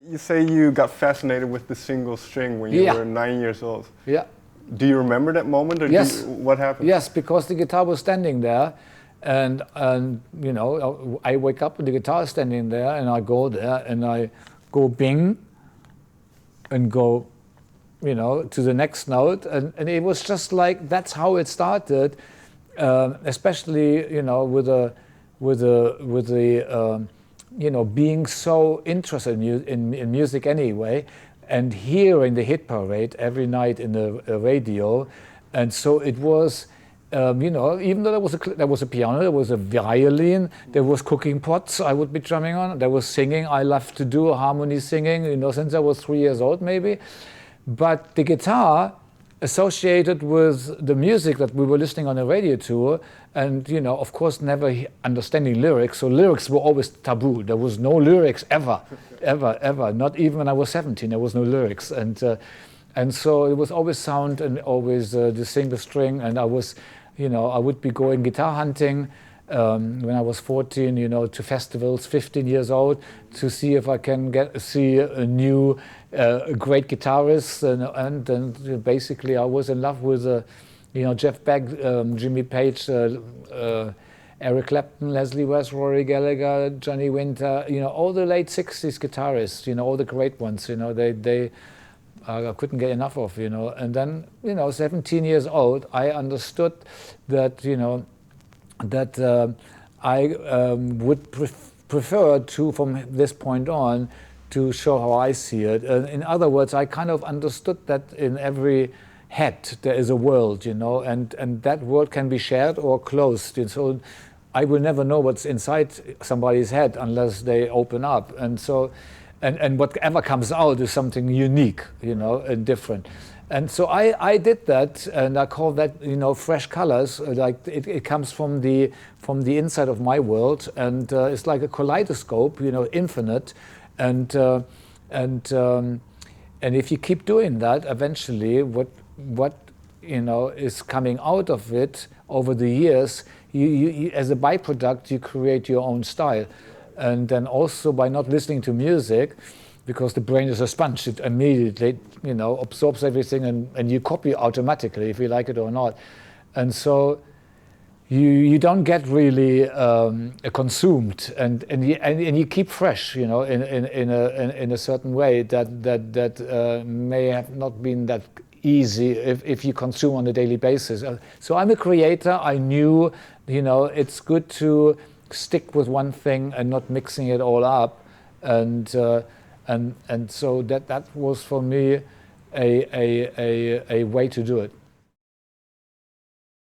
You say you got fascinated with the single string when you were 9 years old. Yeah. Do you remember that moment, or Yes. what happened? Yes, because the guitar was standing there, and you know, I wake up and the guitar is standing there, and I go there and I go bing, and go, you know, to the next note, and it was just like that's how it started, especially you know with the you know, being so interested in music anyway, and hearing the hit parade every night in the radio. And so it was, you know, even though there was a piano, there was a violin, there was cooking pots I would be drumming on, there was singing. I loved to do harmony singing, you know, since I was 3 years old maybe. But the guitar associated with the music that we were listening on the radio to, and you know, of course, never understanding lyrics. So lyrics were always taboo. There was no lyrics ever, ever. Not even when I was 17, there was no lyrics, and so it was always sound and always the single string. And I was, you know, I would be going guitar hunting when I was 14, you know, to festivals, 15 years old, to see if I can see a new great guitarist, and basically I was in love with, you know, Jeff Beck, Jimmy Page, Eric Clapton, Leslie West, Rory Gallagher, Johnny Winter, you know, all the late 60s guitarists, you know, all the great ones, you know, they I couldn't get enough of, you know. And then, you know, 17 years old, I understood that, you know, that I would prefer to, from this point on, to show how I see it. In other words, I kind of understood that in every head there is a world, you know, and that world can be shared or closed. And so I will never know what's inside somebody's head unless they open up. And so, and whatever comes out is something unique, you know, and different. And so I did that, and I call that, you know, fresh colors. Like it comes from the inside of my world, and it's like a kaleidoscope, you know, infinite. And if you keep doing that, eventually, what you know is coming out of it over the years, you as a byproduct, you create your own style. And then also by not listening to music, because the brain is a sponge, it immediately, you know, absorbs everything, and you copy automatically if you like it or not. And so you don't get really consumed, and you keep fresh, you know, in a certain way that may have not been that easy if you consume on a daily basis. So I'm a creator. I knew, you know, it's good to stick with one thing and not mixing it all up, and so that was for me a way to do it.